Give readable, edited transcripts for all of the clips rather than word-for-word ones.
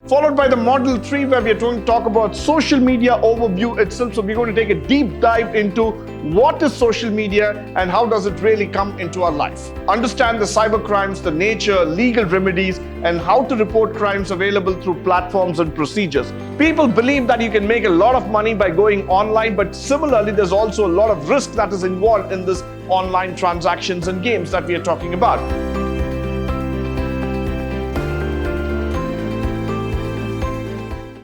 followed by the Model 3, where we are going to talk about social media overview itself. So we're going to take a deep dive into what is social media and how does it really come into our life. Understand the cyber crimes, the nature, legal remedies, and how to report crimes available through platforms and procedures. People believe that you can make a lot of money by going online, but similarly, there's also a lot of risk that is involved in this online transactions and games that we are talking about.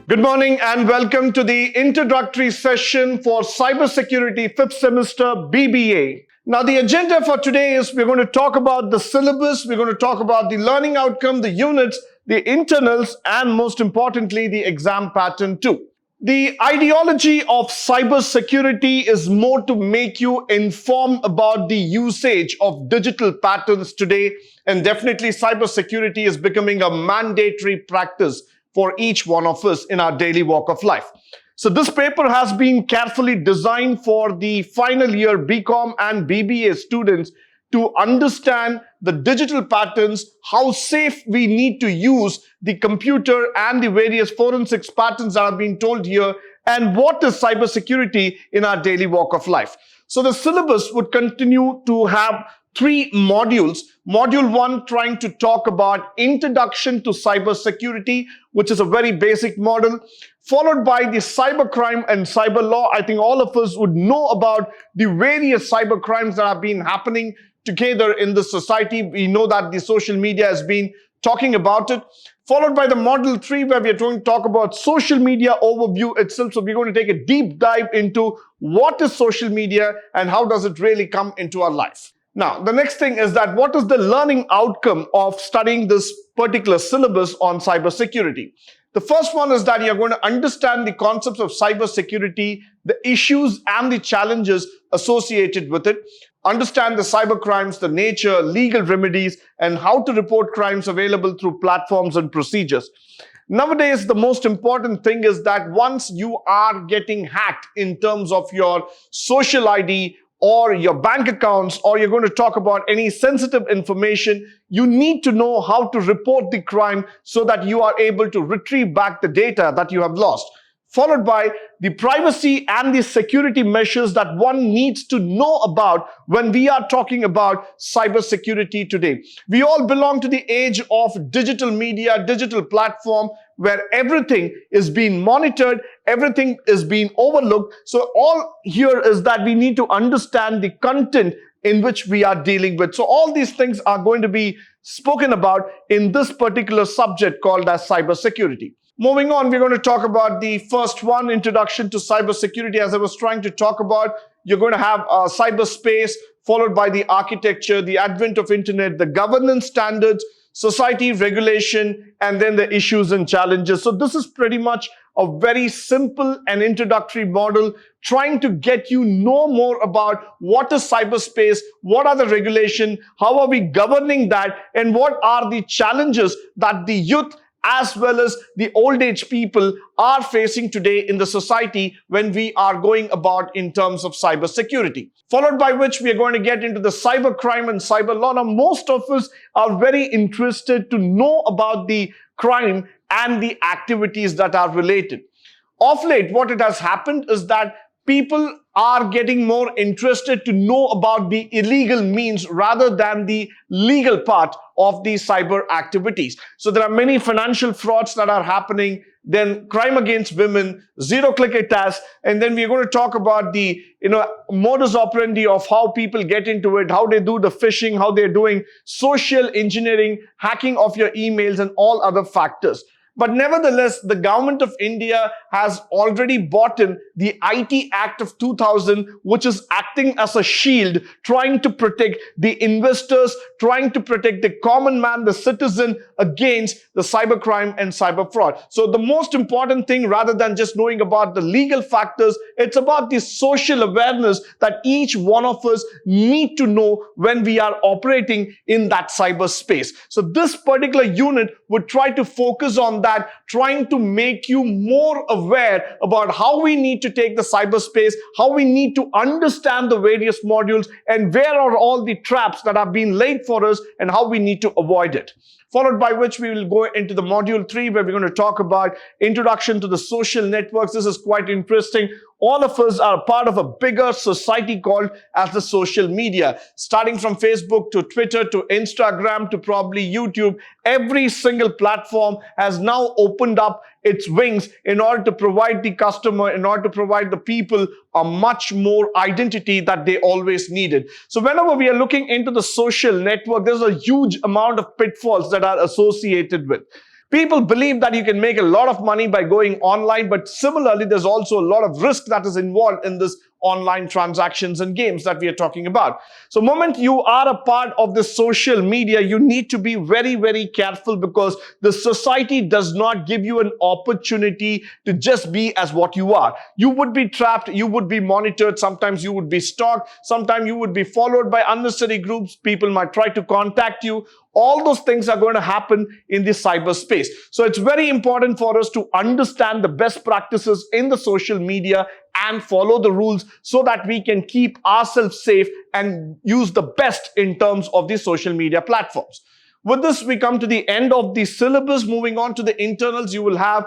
Good morning and welcome to the introductory session for Cybersecurity 5th semester BBA. Now the agenda for today is we're going to talk about the syllabus, we're going to talk about the learning outcome, the units, the internals, and most importantly, the exam pattern too. The ideology of cybersecurity is more to make you informed about the usage of digital patterns today, and definitely cybersecurity is becoming a mandatory practice for each one of us in our daily walk of life. So this paper has been carefully designed for the final year BCom and BBA students to understand the digital patterns, how safe we need to use the computer and the various forensics patterns that have been told here, and what is cybersecurity in our daily walk of life. So the syllabus would continue to have 3 modules. Module 1 trying to talk about introduction to cybersecurity, which is a very basic model, followed by the cybercrime and cyber law. I think all of us would know about the various cyber crimes that have been happening together in the society. We know that the social media has been talking about it. Followed by the Model 3, where we are going to talk about social media overview itself. So we're going to take a deep dive into what is social media and how does it really come into our life. Now, the next thing is that what is the learning outcome of studying this particular syllabus on cybersecurity? The first one is that you're going to understand the concepts of cybersecurity, the issues and the challenges associated with it, understand the cyber crimes, the nature, legal remedies, and how to report crimes available through platforms and procedures. Nowadays, the most important thing is that once you are getting hacked in terms of your social ID, or your bank accounts, or you're going to talk about any sensitive information, you need to know how to report the crime so that you are able to retrieve back the data that you have lost. Followed by the privacy and the security measures that one needs to know about when we are talking about cybersecurity today. We all belong to the age of digital media, digital platform, where everything is being monitored, everything is being overlooked. So all here is that we need to understand the content in which we are dealing with. So all these things are going to be spoken about in this particular subject called as cybersecurity. Moving on, we're going to talk about the first one, introduction to cybersecurity. As I was trying to talk about, you're going to have cyberspace, followed by the architecture, the advent of internet, the governance standards, society regulation, and then the issues and challenges. So this is pretty much a very simple and introductory model trying to get you know more about what is cyberspace, what are the regulation, how are we governing that, and what are the challenges that the youth as well as the old age people are facing today in the society when we are going about in terms of cybersecurity. Followed by which we are going to get into the cyber crime and cyber law. Now, most of us are very interested to know about the crime and the activities that are related. Of late, what it has happened is that people are getting more interested to know about the illegal means rather than the legal part of these cyber activities. So there are many financial frauds that are happening, then crime against women, zero-click attacks, and then we're going to talk about the modus operandi of how people get into it, how they do the phishing, how they're doing social engineering, hacking of your emails, and all other factors. But nevertheless, the government of India has already bought in the IT Act of 2000, which is acting as a shield, trying to protect the investors, trying to protect the common man, the citizen, against the cybercrime and cyber fraud. So the most important thing, rather than just knowing about the legal factors, it's about the social awareness that each one of us need to know when we are operating in that cyberspace. So this particular unit would try to focus on that, trying to make you more aware about how we need to take the cyberspace, how we need to understand the various modules, and where are all the traps that are being laid for us and how we need to avoid it. followed by which we will go into the module 3, where we're going to talk about introduction to the social networks. This is quite interesting. All of us are part of a bigger society called as the social media. Starting from Facebook to Twitter to Instagram to probably YouTube, every single platform has now opened up its wings in order to provide the customer, in order to provide the people a much more identity that they always needed. So whenever we are looking into the social network, there's a huge amount of pitfalls that are associated with. People believe that you can make a lot of money by going online, but similarly, there's also a lot of risk that is involved in this online transactions and games that we are talking about. So the moment you are a part of the social media, you need to be very, very careful, because the society does not give you an opportunity to just be as what you are. You would be trapped, you would be monitored, sometimes you would be stalked, sometimes you would be followed by unnecessary groups, people might try to contact you. All those things are going to happen in the cyberspace. So it's very important for us to understand the best practices in the social media and follow the rules so that we can keep ourselves safe and use the best in terms of the social media platforms. With this, we come to the end of the syllabus. Moving on to the internals, you will have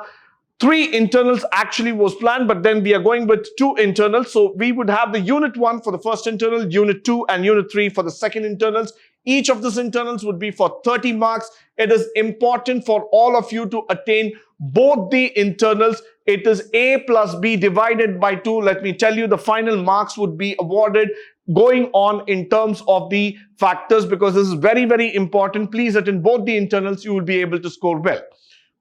3 internals actually was planned, but then we are going with 2 internals. So we would have the Unit 1 for the first internal, Unit 2 and Unit 3 for the second internals. Each of these internals would be for 30 marks. It is important for all of you to attain both the internals. It is A plus B divided by 2. Let me tell you, the final marks would be awarded going on in terms of the factors, because this is very, very important. Please attend both the internals. You will be able to score well.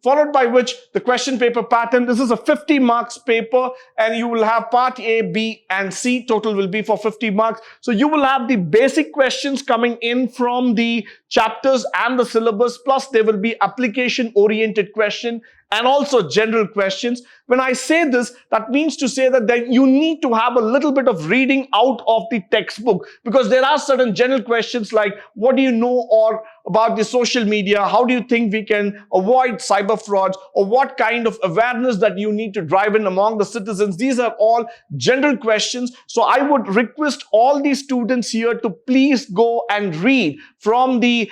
Followed by which the question paper pattern. This is a 50 marks paper, and you will have part A, B and C. Total will be for 50 marks. So you will have the basic questions coming in from the chapters and the syllabus, plus there will be application oriented question and also general questions. When I say this, that means to say that then you need to have a little bit of reading out of the textbook, because there are certain general questions like, what do you know or about the social media? How do you think we can avoid cyber frauds? Or what kind of awareness that you need to drive in among the citizens? These are all general questions. So I would request all the students here to please go and read from the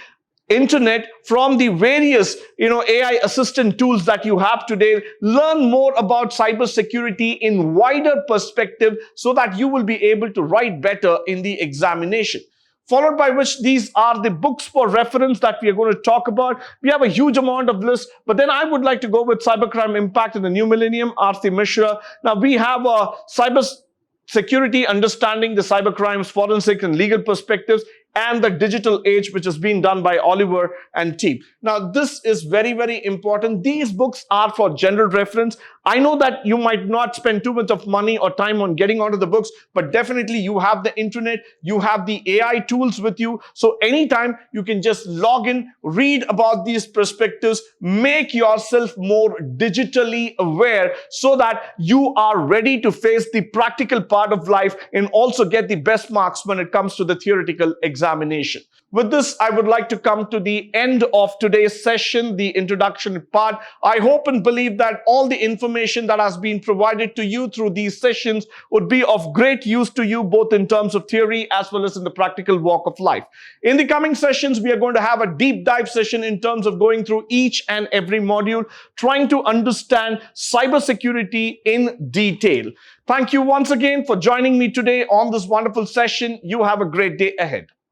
internet, from the various AI assistant tools that you have today. Learn more about cybersecurity in wider perspective so that you will be able to write better in the examination. Followed by which these are the books for reference that we are going to talk about. We have a huge amount of lists, but then I would like to go with Cybercrime Impact in the New Millennium, R.C. Mishra. Now we have a cybersecurity understanding the cybercrimes, forensic and legal perspectives, and the digital age, which has been done by Oliver and team. Now, this is very, very important. These books are for general reference. I know that you might not spend too much of money or time on getting onto the books, but definitely you have the internet, you have the AI tools with you. So anytime you can just log in, read about these perspectives, make yourself more digitally aware so that you are ready to face the practical part of life and also get the best marks when it comes to the theoretical examination. With this, I would like to come to the end of today's session, the introduction part. I hope and believe that all the information that has been provided to you through these sessions would be of great use to you, both in terms of theory as well as in the practical walk of life. In the coming sessions, we are going to have a deep dive session in terms of going through each and every module, trying to understand cybersecurity in detail. Thank you once again for joining me today on this wonderful session. You have a great day ahead.